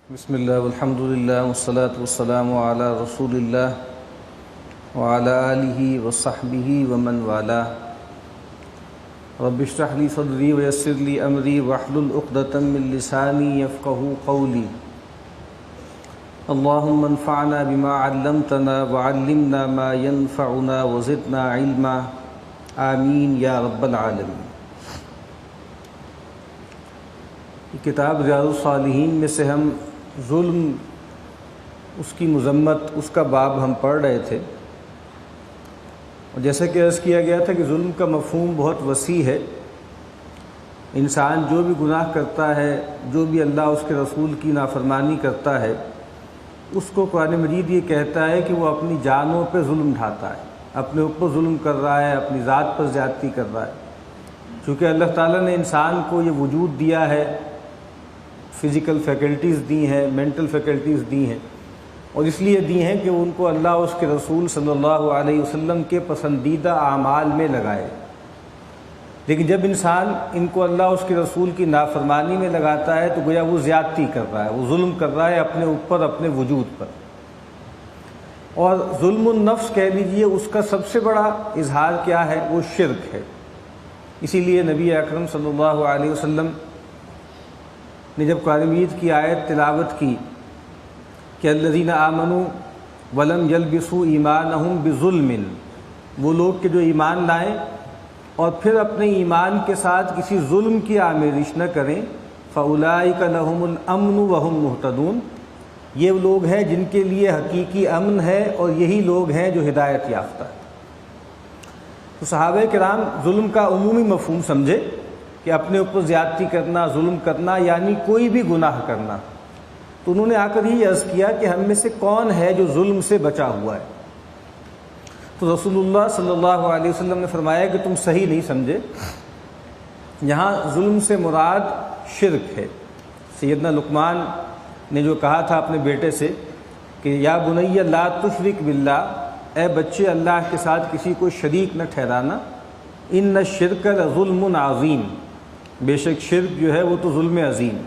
بسم اللہ والحمد للہ والصلاة والسلام علی رسول اللہ وعلی آلہ وصحبہ ومن والاه. رب اشرح لی صدری ویسر لی امری واحلل عقدۃ من لسانی یفقہوا قولی. اللہم انفعنا بما علمتنا وعلمنا ما ينفعنا وزدنا علما آمین یا رب العالمین. کتاب ریاض الصالحین میں سے ہم ظلم، اس کی مذمت، اس کا باب ہم پڑھ رہے تھے، اور جیسا کہ عرض کیا گیا تھا کہ ظلم کا مفہوم بہت وسیع ہے. انسان جو بھی گناہ کرتا ہے، جو بھی اللہ اس کے رسول کی نافرمانی کرتا ہے، اس کو قرآن مجید یہ کہتا ہے کہ وہ اپنی جانوں پہ ظلم ڈھاتا ہے، اپنے اوپر ظلم کر رہا ہے، اپنی ذات پر زیادتی کر رہا ہے. چونکہ اللہ تعالیٰ نے انسان کو یہ وجود دیا ہے، فزیکل فیکلٹیز دی ہیں، مینٹل فیکلٹیز دی ہیں، اور اس لیے دی ہیں کہ ان کو اللہ اس کے رسول صلی اللہ علیہ وسلم کے پسندیدہ اعمال میں لگائے. لیکن جب انسان ان کو اللہ اس کے رسول کی نافرمانی میں لگاتا ہے تو گویا وہ زیادتی کر رہا ہے، وہ ظلم کر رہا ہے اپنے اوپر، اپنے وجود پر. اور ظلم النفس کہہ لیجئے، اس کا سب سے بڑا اظہار کیا ہے؟ وہ شرک ہے. اسی لیے نبی اکرم صلی اللہ علیہ وسلم نے جب قرآن مجید کی آیت تلاوت کی کہ الذین آمنوا ولم یلبسوا ایمانہم بظلم، وہ لوگ کہ جو ایمان لائیں اور پھر اپنے ایمان کے ساتھ کسی ظلم کی آمیزش نہ کریں، فاولئک لہم الامن وہم مہتدون، یہ لوگ ہیں جن کے لیے حقیقی امن ہے اور یہی لوگ ہیں جو ہدایت یافتہ ہیں. تو صحابہ کرام ظلم کا عمومی مفہوم سمجھے کہ اپنے اوپر زیادتی کرنا، ظلم کرنا، یعنی کوئی بھی گناہ کرنا. تو انہوں نے آ کر یہ عرض کیا کہ ہم میں سے کون ہے جو ظلم سے بچا ہوا ہے؟ تو رسول اللہ صلی اللہ علیہ وسلم نے فرمایا کہ تم صحیح نہیں سمجھے، یہاں ظلم سے مراد شرک ہے. سیدنا لقمان نے جو کہا تھا اپنے بیٹے سے کہ یا بنی لا تشرک باللہ، اے بچے اللہ کے ساتھ کسی کو شریک نہ ٹھہرانا، ان الشرک لظلم عظیم، بے شک شرک جو ہے وہ تو ظلم عظیم.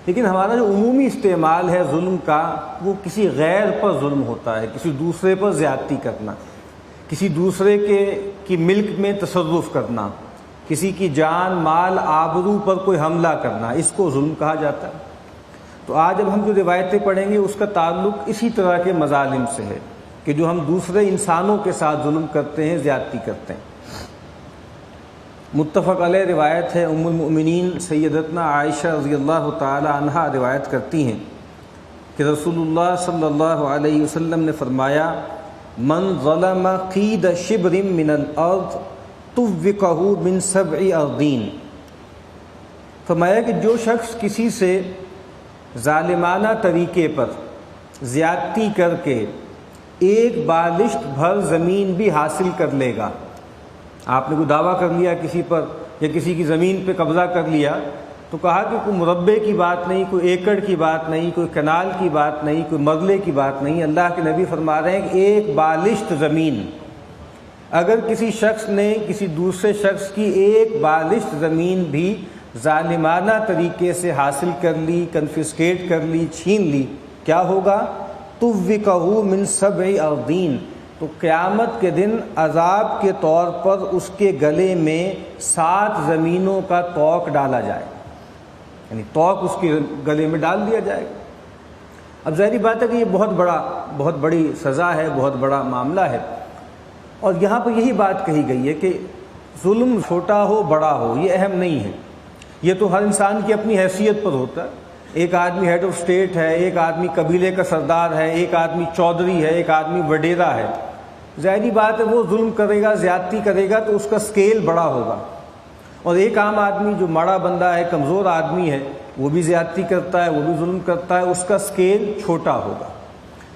لیکن ہمارا جو عمومی استعمال ہے ظلم کا، وہ کسی غیر پر ظلم ہوتا ہے، کسی دوسرے پر زیادتی کرنا، کسی دوسرے کی ملک میں تصرف کرنا، کسی کی جان، مال، آبرو پر کوئی حملہ کرنا، اس کو ظلم کہا جاتا ہے. تو آج اب ہم جو روایتیں پڑھیں گے اس کا تعلق اسی طرح کے مظالم سے ہے کہ جو ہم دوسرے انسانوں کے ساتھ ظلم کرتے ہیں، زیادتی کرتے ہیں. متفق علیہ روایت ہے، ام المؤمنین سیدتنا عائشہ رضی اللہ تعالی عنہا روایت کرتی ہیں کہ رسول اللہ صلی اللہ علیہ وسلم نے فرمایا من ظلم قید شبر من الارض طوقہ من 7 ارضین. فرمایا کہ جو شخص کسی سے ظالمانہ طریقے پر زیادتی کر کے ایک بالشت بھر زمین بھی حاصل کر لے گا، آپ نے کوئی دعویٰ کر لیا کسی پر یا کسی کی زمین پہ قبضہ کر لیا، تو کہا کہ کوئی مربع کی بات نہیں، کوئی ایکڑ کی بات نہیں، کوئی کنال کی بات نہیں، کوئی مرلے کی بات نہیں. اللہ کے نبی فرما رہے ہیں کہ ایک بالشت زمین، اگر کسی شخص نے کسی دوسرے شخص کی ایک بالشت زمین بھی ظالمانہ طریقے سے حاصل کر لی، کنفسکیٹ کر لی، چھین لی، کیا ہوگا؟ طوقہ من 7 ارضین، تو قیامت کے دن عذاب کے طور پر اس کے گلے میں 7 زمینوں کا طوق ڈالا جائے، یعنی طوق اس کے گلے میں ڈال دیا جائے گا. اب ظاہری بات ہے کہ یہ بہت بڑی سزا ہے، بہت بڑا معاملہ ہے. اور یہاں پر یہی بات کہی گئی ہے کہ ظلم چھوٹا ہو بڑا ہو یہ اہم نہیں ہے، یہ تو ہر انسان کی اپنی حیثیت پر ہوتا ہے. ایک آدمی ہیڈ آف اسٹیٹ ہے، ایک آدمی قبیلے کا سردار ہے، ایک آدمی چودھری ہے، ایک آدمی وڈیرا ہے. ظاہری بات ہے وہ ظلم کرے گا، زیادتی کرے گا تو اس کا سکیل بڑا ہوگا. اور ایک عام آدمی جو ماڑا بندہ ہے، کمزور آدمی ہے، وہ بھی زیادتی کرتا ہے، وہ بھی ظلم کرتا ہے، اس کا سکیل چھوٹا ہوگا.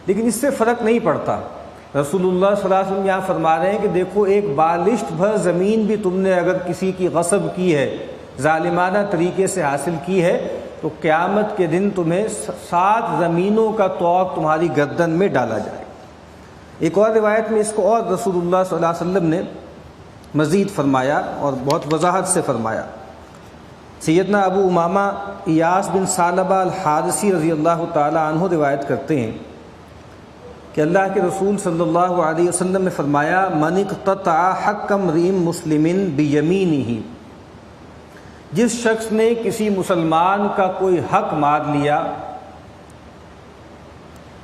لیکن اس سے فرق نہیں پڑتا. رسول اللہ صلی اللہ علیہ وسلم یہاں فرما رہے ہیں کہ دیکھو ایک بالشت بھر زمین بھی تم نے اگر کسی کی غصب کی ہے، ظالمانہ طریقے سے حاصل کی ہے، تو قیامت کے دن تمہیں 7 زمینوں کا طوق تمہاری گردن میں ڈالا جائے. ایک اور روایت میں اس کو اور رسول اللہ صلی اللہ علیہ وسلم نے مزید فرمایا اور بہت وضاحت سے فرمایا. سیدنا ابو امامہ ایاس بن ثعلبہ الحارثی رضی اللہ تعالی عنہ روایت کرتے ہیں کہ اللہ کے رسول صلی اللہ علیہ وسلم نے فرمایا من اقتطع حق امرئ مسلم بیمینہ، جس شخص نے کسی مسلمان کا کوئی حق مار لیا،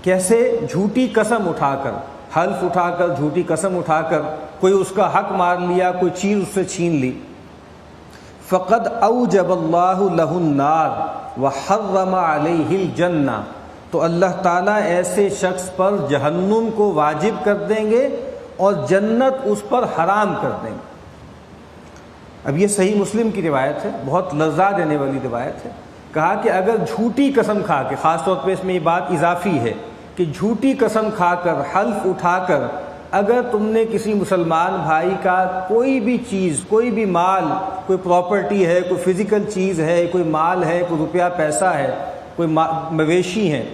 کیسے؟ جھوٹی قسم اٹھا کر، حلف اٹھا کر، جھوٹی قسم اٹھا کر کوئی اس کا حق مار لیا، کوئی چیز اس سے چھین لی، فقد اوجب اللہ لہ النار وحرم علیہ الجنہ، تو اللہ تعالیٰ ایسے شخص پر جہنم کو واجب کر دیں گے اور جنت اس پر حرام کر دیں گے۔ اب یہ صحیح مسلم کی روایت ہے، بہت لرزا دینے والی روایت ہے۔ کہا کہ اگر جھوٹی قسم کھا کے، خاص طور پہ اس میں یہ بات اضافی ہے کہ جھوٹی قسم کھا کر، حلف اٹھا کر اگر تم نے کسی مسلمان بھائی کا کوئی بھی چیز، کوئی بھی مال، کوئی پراپرٹی ہے، کوئی فزیکل چیز ہے، کوئی مال ہے، کوئی روپیہ پیسہ ہے، کوئی مویشی ہیں،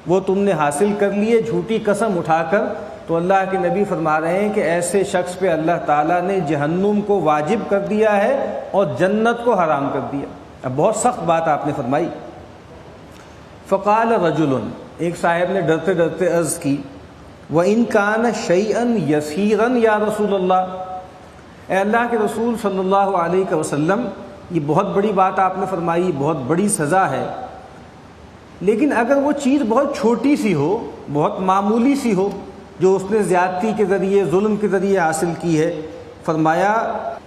وہ تم نے حاصل کر لیے جھوٹی قسم اٹھا کر، تو اللہ کے نبی فرما رہے ہیں کہ ایسے شخص پہ اللہ تعالیٰ نے جہنم کو واجب کر دیا ہے اور جنت کو حرام کر دیا۔ اب بہت سخت بات آپ نے فرمائی۔ فقال رجل، ایک صاحب نے ڈرتے ڈرتے عرض کی، وَإِن كَانَ شَيْئًا يَسِيرًا یا رسول اللہ، اے اللہ کے رسول صلی اللہ علیہ وسلم، یہ بہت بڑی بات آپ نے فرمائی، بہت بڑی سزا ہے، لیکن اگر وہ چیز بہت چھوٹی سی ہو، بہت معمولی سی ہو، جو اس نے زیادتی کے ذریعے، ظلم کے ذریعے حاصل کی ہے، فرمایا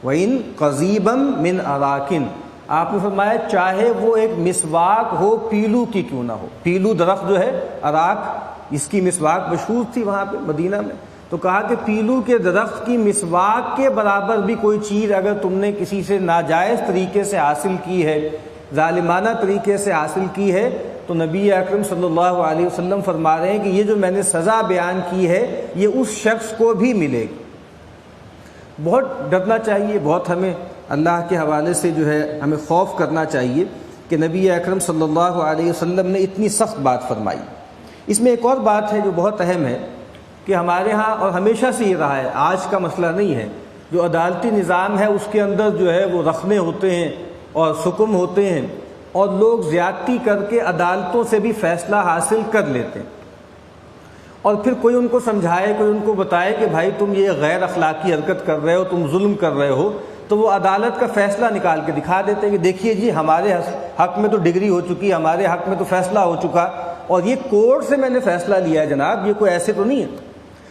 وَإِن قَضِيبًا مِّنْ أَرَاكٍ، آپ نے فرمایا چاہے وہ ایک مسواک ہو پیلو کی کیوں نہ ہو۔ پیلو درخت جو ہے، اراک، اس کی مسواک مشہور تھی وہاں پہ مدینہ میں، تو کہا کہ پیلو کے درخت کی مسواک کے برابر بھی کوئی چیز اگر تم نے کسی سے ناجائز طریقے سے حاصل کی ہے، ظالمانہ طریقے سے حاصل کی ہے، تو نبی اکرم صلی اللہ علیہ وسلم فرما رہے ہیں کہ یہ جو میں نے سزا بیان کی ہے یہ اس شخص کو بھی ملے گی۔ بہت ڈرنا چاہیے، بہت ہمیں اللہ کے حوالے سے جو ہے ہمیں خوف کرنا چاہیے کہ نبی اکرم صلی اللہ علیہ وسلم نے اتنی سخت بات فرمائی۔ اس میں ایک اور بات ہے جو بہت اہم ہے کہ ہمارے ہاں، اور ہمیشہ سے یہ رہا ہے، آج کا مسئلہ نہیں ہے، جو عدالتی نظام ہے اس کے اندر جو ہے وہ رخنے ہوتے ہیں اور حکم ہوتے ہیں، اور لوگ زیادتی کر کے عدالتوں سے بھی فیصلہ حاصل کر لیتے ہیں، اور پھر کوئی ان کو سمجھائے، کوئی ان کو بتائے کہ بھائی تم یہ غیر اخلاقی حرکت کر رہے ہو، تم ظلم کر رہے ہو، تو وہ عدالت کا فیصلہ نکال کے دکھا دیتے ہیں کہ دیکھیے جی ہمارے حق میں تو ڈگری ہو چکی، ہمارے حق میں تو فیصلہ ہو چکا، اور یہ کورٹ سے میں نے فیصلہ لیا ہے جناب، یہ کوئی ایسے تو نہیں ہے۔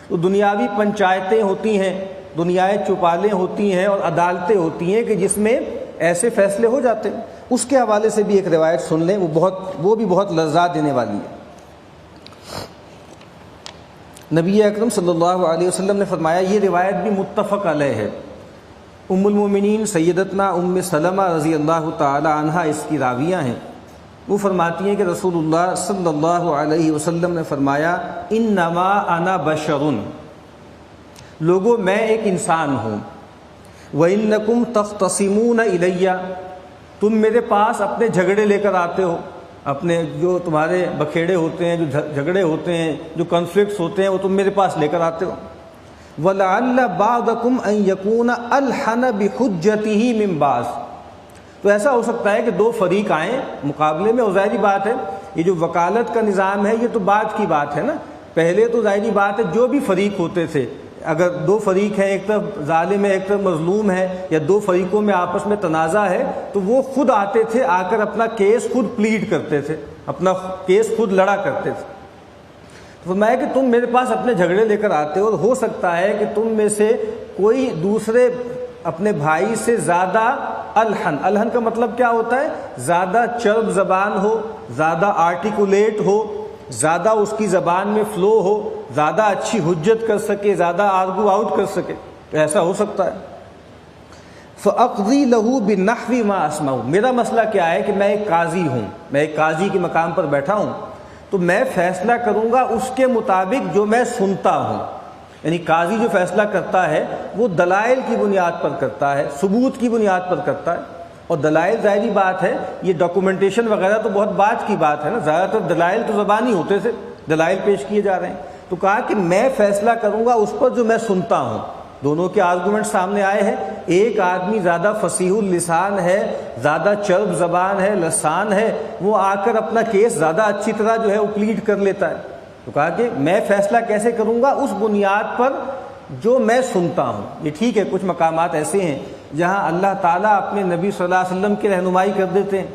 تو دنیاوی پنچایتیں ہوتی ہیں، دنیائے چوپالیں ہوتی ہیں اور عدالتیں ہوتی ہیں کہ جس میں ایسے فیصلے ہو جاتے ہیں۔ اس کے حوالے سے بھی ایک روایت سن لیں، وہ بھی بہت لرزا دینے والی ہے۔ نبی اکرم صلی اللہ علیہ وسلم نے فرمایا، یہ روایت بھی متفق علیہ ہے، ام المومنین سیدتنا ام سلمہ رضی اللہ تعالی عنہا اس کی راویہ ہیں، وہ فرماتی ہیں کہ رسول اللہ صلی اللہ علیہ وسلم نے فرمایا، انما انا بشر، لوگوں میں ایک انسان ہوں، وانکم تختصمون الی، تم میرے پاس اپنے جھگڑے لے کر آتے ہو، اپنے جو تمہارے بکھیڑے ہوتے ہیں، جو جھگڑے ہوتے ہیں، جو کنفلکٹس ہوتے ہیں، وہ تم میرے پاس لے کر آتے ہو۔ وَلَعَلَّ بَعْضَكُمْ أَن يَكُونَ أَلْحَنَ بِحُجَّتِهِ مِن بَعْضٍ، تو ایسا ہو سکتا ہے کہ دو فریق آئیں مقابلے میں، اور ظاہری بات ہے یہ جو وکالت کا نظام ہے یہ تو بعد کی بات ہے نا، پہلے تو ظاہری بات ہے جو بھی فریق ہوتے تھے، اگر دو فریق ہیں، ایک طرف ظالم ہے ایک طرف مظلوم ہے، یا دو فریقوں میں آپس میں تنازع ہے، تو وہ خود آتے تھے، آ کر اپنا کیس خود پلیڈ کرتے تھے، اپنا کیس خود لڑا کرتے تھے۔ فرمایا کہ تم میرے پاس اپنے جھگڑے لے کر آتے ہو، اور ہو سکتا ہے کہ تم میں سے کوئی دوسرے اپنے بھائی سے زیادہ الحن، الحن کا مطلب کیا ہوتا ہے؟ زیادہ چرب زبان ہو، زیادہ آرٹیکولیٹ ہو، زیادہ اس کی زبان میں فلو ہو، زیادہ اچھی حجت کر سکے، زیادہ آرگو آؤٹ کر سکے، تو ایسا ہو سکتا ہے۔ فَأَقْضِي لَهُ بِالنَّحْوِ مَا أَسْمَعُ، میرا مسئلہ کیا ہے کہ میں ایک قاضی ہوں، میں ایک قاضی کے مقام پر بیٹھا ہوں، تو میں فیصلہ کروں گا اس کے مطابق جو میں سنتا ہوں، یعنی قاضی جو فیصلہ کرتا ہے وہ دلائل کی بنیاد پر کرتا ہے، ثبوت کی بنیاد پر کرتا ہے، اور دلائل ظاہری بات ہے یہ ڈاکومنٹیشن وغیرہ تو بہت بعد کی بات ہے نا، زیادہ تر دلائل تو زبانی ہوتے تھے، دلائل پیش کیے جا رہے ہیں، تو کہا کہ میں فیصلہ کروں گا اس پر جو میں سنتا ہوں، دونوں کے آرگومنٹ سامنے آئے ہیں. ایک آدمی زیادہ فصیح اللسان ہے, زیادہ چرب زبان ہے, لسان ہے, وہ آ کر اپنا کیس زیادہ اچھی طرح جو ہے وہ پلیڈ کر لیتا ہے. تو کہا کہ میں فیصلہ کیسے کروں گا؟ اس بنیاد پر جو میں سنتا ہوں. یہ ٹھیک ہے, کچھ مقامات ایسے ہیں جہاں اللہ تعالیٰ اپنے نبی صلی اللہ علیہ وسلم کی رہنمائی کر دیتے ہیں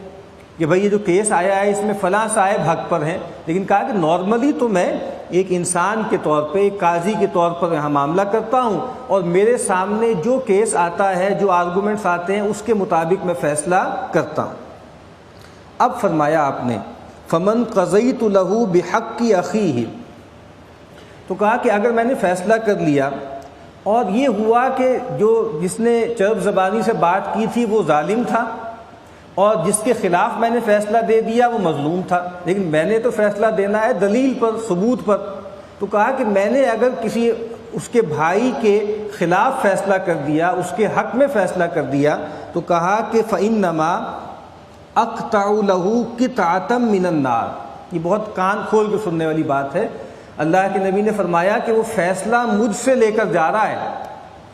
کہ بھائی یہ جو کیس آیا ہے اس میں فلاں صاحب حق پر ہیں, لیکن کہا کہ نارملی تو میں ایک انسان کے طور پہ, ایک قاضی کے طور پر یہاں معاملہ کرتا ہوں, اور میرے سامنے جو کیس آتا ہے, جو آرگومنٹس آتے ہیں, اس کے مطابق میں فیصلہ کرتا ہوں. اب فرمایا آپ نے فمن قضیت لہ بحق اخیہ, تو کہا کہ اگر میں نے فیصلہ کر لیا اور یہ ہوا کہ جو جس نے چرب زبانی سے بات کی تھی وہ ظالم تھا, اور جس کے خلاف میں نے فیصلہ دے دیا وہ مظلوم تھا, لیکن میں نے تو فیصلہ دینا ہے دلیل پر, ثبوت پر. تو کہا کہ میں نے اگر کسی اس کے بھائی کے خلاف فیصلہ کر دیا, اس کے حق میں فیصلہ کر دیا, تو کہا کہ فَإِنَّمَا أَقْطَعُ لَهُ قِطْعَةً مِّنَ النَّارِ. یہ بہت کان کھول کے سننے والی بات ہے. اللہ کے نبی نے فرمایا کہ وہ فیصلہ مجھ سے لے کر جا رہا ہے,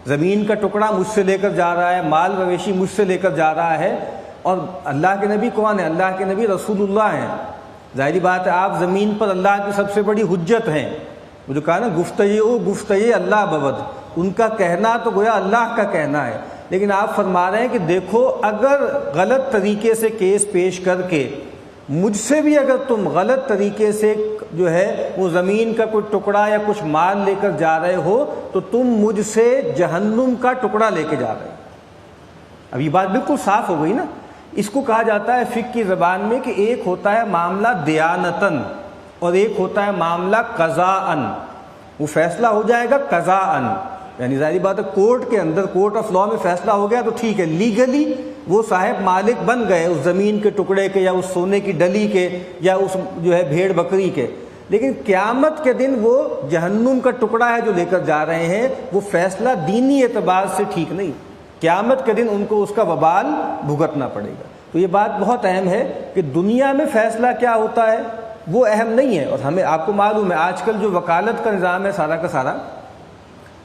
زمین کا ٹکڑا مجھ سے لے کر جا رہا ہے, مال مویشی مجھ سے لے کر جا رہا ہے. اور اللہ کے نبی کون ہے؟ اللہ کے نبی رسول اللہ ہیں. ظاہری بات ہے آپ زمین پر اللہ کی سب سے بڑی حجت ہیں. وہ جو کہا نا گفتگی اللہ ببد, ان کا کہنا تو گویا اللہ کا کہنا ہے. لیکن آپ فرما رہے ہیں کہ دیکھو اگر غلط طریقے سے کیس پیش کر کے مجھ سے بھی اگر تم غلط طریقے سے جو ہے وہ زمین کا کوئی ٹکڑا یا کچھ مال لے کر جا رہے ہو تو تم مجھ سے جہنم کا ٹکڑا لے کے جا رہے ہو. اب یہ بات بالکل صاف ہو گئی نا. اس کو کہا جاتا ہے فقہ کی زبان میں کہ ایک ہوتا ہے معاملہ دیانتاً اور ایک ہوتا ہے معاملہ قضاءً. وہ فیصلہ ہو جائے گا قضاءً, یعنی ظاہری بات ہے کورٹ کے اندر, کورٹ آف لاء میں فیصلہ ہو گیا تو ٹھیک ہے, لیگلی وہ صاحب مالک بن گئے اس زمین کے ٹکڑے کے یا اس سونے کی ڈلی کے یا اس جو ہے بھیڑ بکری کے. لیکن قیامت کے دن وہ جہنم کا ٹکڑا ہے جو لے کر جا رہے ہیں, وہ فیصلہ دینی اعتبار سے ٹھیک نہیں. قیامت کے دن ان کو اس کا وبال بھگتنا پڑے گا. تو یہ بات بہت اہم ہے کہ دنیا میں فیصلہ کیا ہوتا ہے وہ اہم نہیں ہے. اور ہمیں آپ کو معلوم ہے آج کل جو وکالت کا نظام ہے سارا کا سارا,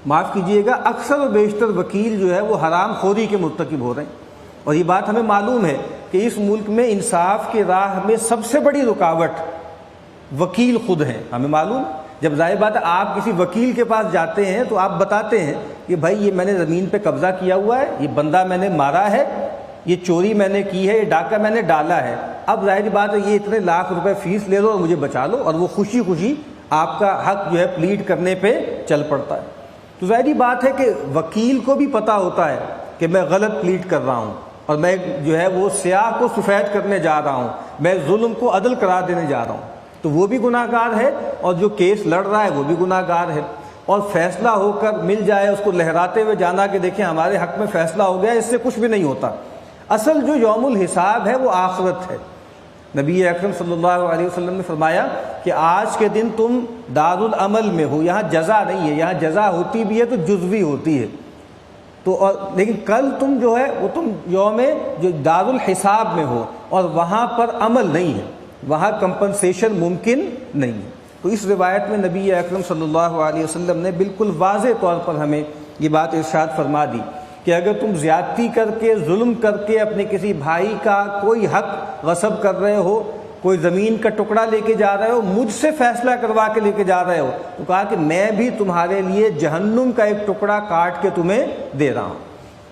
معاف کیجئے گا, اکثر و بیشتر وکیل جو ہے وہ حرام خوری کے مرتکب ہو رہے ہیں. اور یہ بات ہمیں معلوم ہے کہ اس ملک میں انصاف کی راہ میں سب سے بڑی رکاوٹ وکیل خود ہیں. ہمیں معلوم, جب ظاہر بات ہے آپ کسی وکیل کے پاس جاتے ہیں تو آپ بتاتے ہیں کہ بھائی یہ میں نے زمین پہ قبضہ کیا ہوا ہے, یہ بندہ میں نے مارا ہے, یہ چوری میں نے کی ہے, یہ ڈاکہ میں نے ڈالا ہے, اب ظاہر بات ہے یہ اتنے لاکھ روپے فیس لے لو اور مجھے بچا لو, اور وہ خوشی خوشی آپ کا حق جو ہے پلیڈ کرنے پہ چل پڑتا ہے. تو ظاہری بات ہے کہ وکیل کو بھی پتہ ہوتا ہے کہ میں غلط پلیڈ کر رہا ہوں اور میں جو ہے وہ سیاہ کو سفید کرنے جا رہا ہوں, میں ظلم کو عدل قرار دینے جا رہا ہوں, تو وہ بھی گناہ گار ہے اور جو کیس لڑ رہا ہے وہ بھی گناہ گار ہے. اور فیصلہ ہو کر مل جائے اس کو لہراتے ہوئے جانا کہ دیکھیں ہمارے حق میں فیصلہ ہو گیا, اس سے کچھ بھی نہیں ہوتا. اصل جو یوم الحساب ہے وہ آخرت ہے. نبی اکرم صلی اللہ علیہ وسلم نے فرمایا کہ آج کے دن تم دار العمل میں ہو, یہاں جزا نہیں ہے, یہاں جزا ہوتی بھی ہے تو جزوی ہوتی ہے. تو لیکن کل تم جو ہے وہ تم یوم جو دار الحساب میں ہو اور وہاں پر عمل نہیں ہے, وہاں کمپنسیشن ممکن نہیں ہے. تو اس روایت میں نبی اکرم صلی اللہ علیہ وسلم نے بالکل واضح طور پر ہمیں یہ بات ارشاد فرما دی کہ اگر تم زیادتی کر کے, ظلم کر کے اپنے کسی بھائی کا کوئی حق غصب کر رہے ہو, کوئی زمین کا ٹکڑا لے کے جا رہے ہو, مجھ سے فیصلہ کروا کے لے کے جا رہے ہو, تو کہا کہ میں بھی تمہارے لیے جہنم کا ایک ٹکڑا کاٹ کے تمہیں دے رہا ہوں.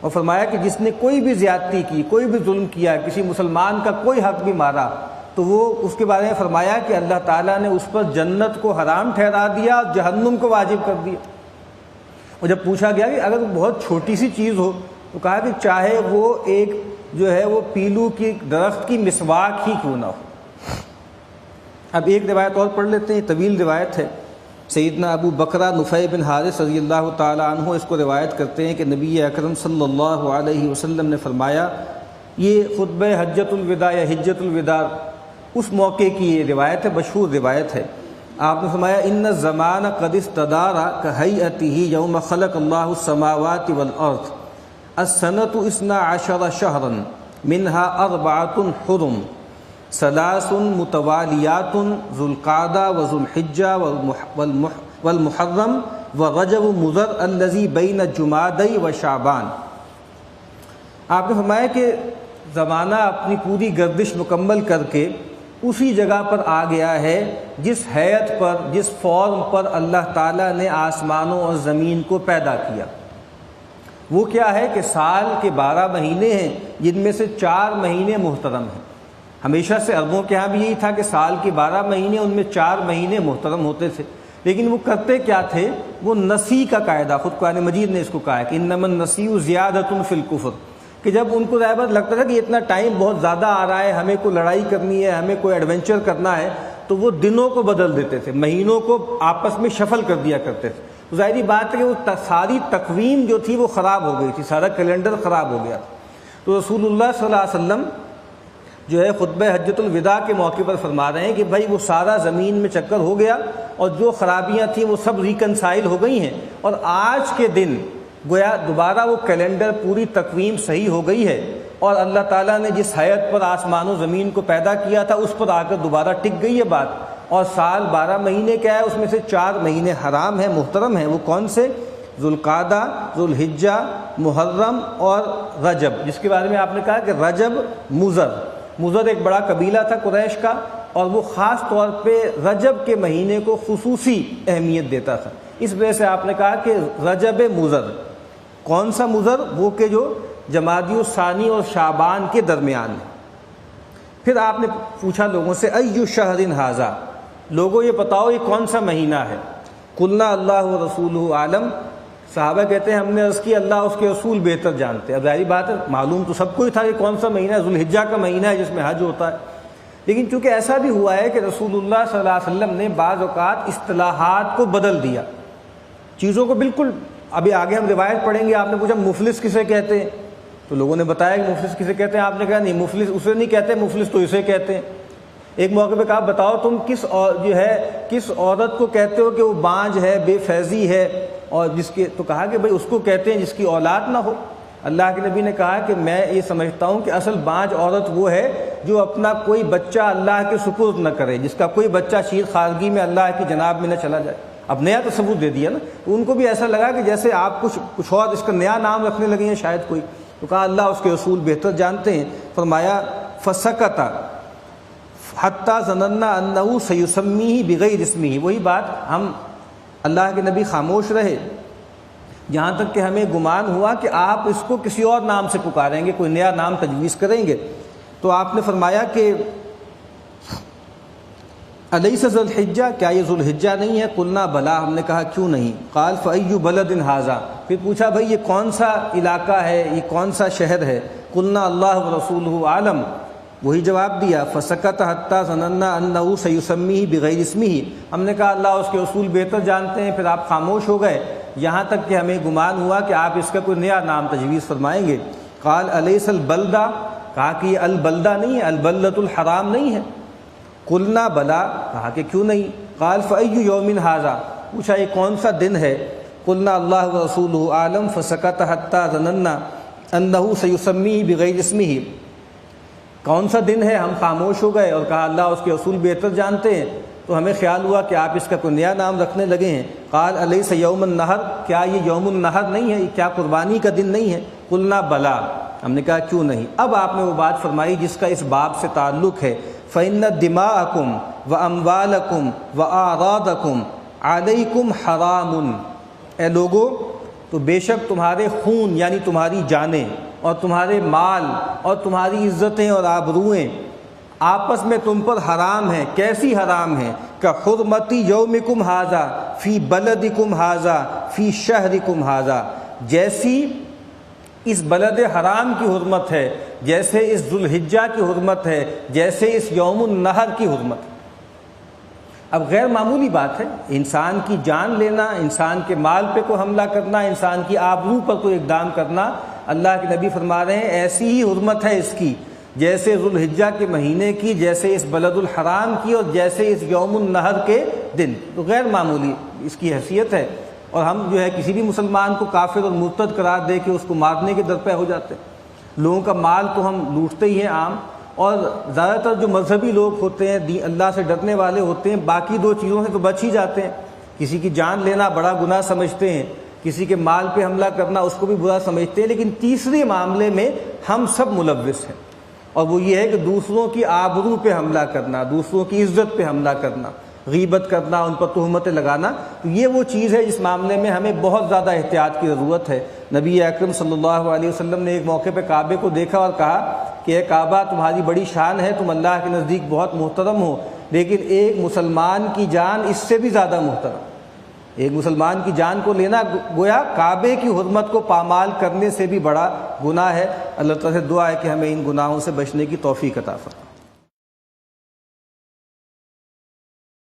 اور فرمایا کہ جس نے کوئی بھی زیادتی کی, کوئی بھی ظلم کیا, کسی مسلمان کا کوئی حق بھی مارا, تو وہ اس کے بارے میں فرمایا کہ اللہ تعالیٰ نے اس پر جنت کو حرام ٹھہرا دیا اور جہنم کو واجب کر دیا. اور جب پوچھا گیا کہ اگر بہت چھوٹی سی چیز ہو تو کہا کہ چاہے وہ ایک جو ہے وہ پیلو کی درخت کی مسواک ہی کیوں نہ ہو. اب ایک روایت اور پڑھ لیتے ہیں, طویل روایت ہے. سیدنا ابو بکرہ نفیع بن حارث رضی اللہ تعالی عنہ اس کو روایت کرتے ہیں کہ نبی اکرم صلی اللہ علیہ وسلم نے فرمایا, یہ خطبہ حجۃ الوداع یا حجۃ الوداع اس موقع کی یہ روایت ہے, مشہور روایت ہے. آپ نے فرمایا ان الزمان قد استدار کہیئتہ یوم خلق اللہ السماوات والارض السنۃ 12 شہرا منها 4 حرم 3 متوالیات ذو القعدہ وذو الحجہ والمحرم ورجب مضر الذی بین جمادی و شعبان۔ آپ نے فرمایا کہ زمانہ اپنی پوری گردش مکمل کر کے اسی جگہ پر آ گیا ہے جس ہیئت پر، جس فارم پر اللہ تعالیٰ نے آسمانوں اور زمین کو پیدا کیا۔ وہ کیا ہے کہ سال کے 12 مہینے ہیں جن میں سے 4 مہینے محترم ہیں۔ ہمیشہ سے عربوں کے ہاں بھی یہی تھا کہ سال کے 12 مہینے، ان میں 4 مہینے محترم ہوتے تھے، لیکن وہ کرتے کیا تھے؟ وہ نسی کا قاعدہ، خود قرآن مجید نے اس کو کہا ہے کہ انما النسیء زیادۃ فی الکفر، کہ جب ان کو ظاہر لگتا تھا کہ اتنا ٹائم بہت زیادہ آ رہا ہے، ہمیں کوئی لڑائی کرنی ہے، ہمیں کوئی ایڈونچر کرنا ہے، تو وہ دنوں کو بدل دیتے تھے، مہینوں کو آپس میں شفل کر دیا کرتے تھے۔ ظاہری بات ہے کہ وہ ساری تقویم جو تھی وہ خراب ہو گئی تھی، سارا کیلنڈر خراب ہو گیا۔ تو رسول اللہ صلی اللہ علیہ وسلم جو ہے خطبہ حجۃ الوداع کے موقع پر فرما رہے ہیں کہ بھائی وہ سارا زمین میں چکر ہو گیا اور جو خرابیاں تھیں وہ سب ریکنسائل ہو گئی ہیں، اور آج کے دن گویا دوبارہ وہ کیلنڈر، پوری تقویم صحیح ہو گئی ہے، اور اللہ تعالیٰ نے جس حیت پر آسمان و زمین کو پیدا کیا تھا اس پر آ کر دوبارہ ٹک گئی ہے بات۔ اور سال 12 مہینے کیا ہے؟ اس میں سے 4 مہینے حرام ہیں، محترم ہیں۔ وہ کون سے؟ ذوالقعدہ، ذوالحجہ، محرم اور رجب، جس کے بارے میں آپ نے کہا کہ رجب مضر۔ مضر ایک بڑا قبیلہ تھا قریش کا، اور وہ خاص طور پہ رجب کے مہینے کو خصوصی اہمیت دیتا تھا، اس وجہ سے آپ نے کہا کہ رجب مضر۔ کون سا مضر؟ وہ کہ جو جمادی الثانی اور شعبان کے درمیان ہے۔ پھر آپ نے پوچھا لوگوں سے ای شہر ھذا، لوگوں یہ بتاؤ یہ کون سا مہینہ ہے؟ قلنا اللہ و رسولہ عالم، صحابہ کہتے ہیں ہم نے عرض کی اللہ اس کے رسول بہتر جانتے ہیں۔ اب ظاہری بات ہے معلوم تو سب کو ہی تھا کہ کون سا مہینہ ہے، ذوالحجہ کا مہینہ ہے جس میں حج ہوتا ہے، لیکن چونکہ ایسا بھی ہوا ہے کہ رسول اللہ صلی اللہ علیہ وسلم نے بعض اوقات اصطلاحات کو بدل دیا، چیزوں کو بالکل۔ ابھی آگے ہم روایت پڑھیں گے، آپ نے پوچھا مفلس کسے کہتے ہیں، تو لوگوں نے بتایا کہ مفلس کسے کہتے ہیں، آپ نے کہا نہیں مفلس اسے نہیں کہتے، مفلس تو اسے کہتے ہیں۔ ایک موقع پہ کہا بتاؤ تم کس عورت کو کہتے ہو کہ وہ بانجھ ہے، بے فیضی ہے، اور جس کے، تو کہا کہ بھئی اس کو کہتے ہیں جس کی اولاد نہ ہو۔ اللہ کے نبی نے کہا کہ میں یہ سمجھتا ہوں کہ اصل بانجھ عورت وہ ہے جو اپنا کوئی بچہ اللہ کے سپرد نہ کرے، جس کا کوئی بچہ شیر خارگی میں اللہ کی جناب میں نہ چلا جائے۔ اب نیا تصور دے دیا نا، تو ان کو بھی ایسا لگا کہ جیسے آپ کچھ اور اس کا نیا نام رکھنے لگے ہیں شاید کوئی، تو کہا اللہ اس کے رسول بہتر جانتے ہیں۔ فرمایا فسکت حتی ظننا انہ سیسمیہ بغیر اسمہ، وہی بات، ہم اللہ کے نبی خاموش رہے یہاں تک کہ ہمیں گمان ہوا کہ آپ اس کو کسی اور نام سے پکاریں گے، کوئی نیا نام تجویز کریں گے۔ تو آپ نے فرمایا کہ الیس ذوالحجہ، کیا یہ ذوالحجہ نہیں ہے؟ قلنا بلا، ہم نے کہا کیوں نہیں؟ قال فأی بلد ھذا، پھر پوچھا بھائی یہ کون سا علاقہ ہے، یہ کون سا شہر ہے؟ قلنا اللہ ورسولہ عالم، وہی جواب دیا فسکت حتی ظننا انہ سیسمیہ بغیر اسمہ، ہم نے کہا اللہ اس کے رسول بہتر جانتے ہیں، پھر آپ خاموش ہو گئے یہاں تک کہ ہمیں گمان ہوا کہ آپ اس کا کوئی نیا نام تجویز فرمائیں گے۔ قال الیس البلدہ، کہا کہ یہ البلدہ نہیں ہے، البلدۃ الحرام نہیں ہے؟ قلنا بلا، کہا کہ کیوں نہیں؟ قال فأی یوم ھذا، پوچھا یہ کون سا دن ہے؟ قلنا اللہ ورسولہ عالم فسکت حتی ظننا انہ سیسمیہ بغیر اسمہ، کون سا دن ہے؟ ہم خاموش ہو گئے اور کہا اللہ اس کے رسول بہتر جانتے ہیں، تو ہمیں خیال ہوا کہ آپ اس کا کوئی نیا نام رکھنے لگے ہیں۔ قال الیس یوم النحر، کیا یہ یوم النحر نہیں ہے، کیا قربانی کا دن نہیں ہے؟ قلنا بلا، ہم نے کہا کیوں نہیں؟ اب آپ نے وہ بات فرمائی جس کا اس باب سے تعلق ہے، فإن دماءکم واموالکم واعراضکم علیکم حرام، اے لوگو تو بے شک تمہارے خون یعنی تمہاری جانیں اور تمہارے مال اور تمہاری عزتیں اور آبروئیں آپس میں تم پر حرام ہیں۔ کیسی حرام ہیں؟ کحرمت یومکم ھذا فی بلدکم ھذا فی شہرکم ھذا، جیسی اس بلد حرام کی حرمت ہے، جیسے اس ذوالحجہ کی حرمت ہے، جیسے اس یوم النحر کی حرمت ہے۔ اب غیر معمولی بات ہے، انسان کی جان لینا، انسان کے مال پہ کوئی حملہ کرنا، انسان کی آبرو پر کوئی اقدام کرنا، اللہ کے نبی فرما رہے ہیں ایسی ہی حرمت ہے اس کی جیسے ذوالحجہ کے مہینے کی، جیسے اس بلد الحرام کی، اور جیسے اس یوم النحر کے دن۔ تو غیر معمولی اس کی حیثیت ہے، اور ہم جو ہے کسی بھی مسلمان کو کافر اور مرتد قرار دے کے اس کو مارنے کے درپے ہو جاتے ہیں۔ لوگوں کا مال تو ہم لوٹتے ہی ہیں عام، اور زیادہ تر جو مذہبی لوگ ہوتے ہیں، اللہ سے ڈرنے والے ہوتے ہیں، باقی دو چیزوں سے تو بچ ہی جاتے ہیں کسی کی جان لینا بڑا گناہ سمجھتے ہیں، کسی کے مال پہ حملہ کرنا اس کو بھی برا سمجھتے ہیں، لیکن تیسرے معاملے میں ہم سب ملوث ہیں، اور وہ یہ ہے کہ دوسروں کی آبرو پہ حملہ کرنا، دوسروں کی عزت پہ حملہ کرنا، غیبت کرنا، ان پر تہمتیں لگانا، تو یہ وہ چیز ہے جس معاملے میں ہمیں بہت زیادہ احتیاط کی ضرورت ہے۔ نبی اکرم صلی اللہ علیہ وسلم نے ایک موقع پہ کعبے کو دیکھا اور کہا کہ اے کعبہ، تمہاری بڑی شان ہے، تم اللہ کے نزدیک بہت محترم ہو، لیکن ایک مسلمان کی جان اس سے بھی زیادہ محترم، ایک مسلمان کی جان کو لینا گویا کعبے کی حرمت کو پامال کرنے سے بھی بڑا گناہ ہے۔ اللہ تعالیٰ سے دعا ہے کہ ہمیں ان گناہوں سے بچنے کی توفیق عطا فرمائے۔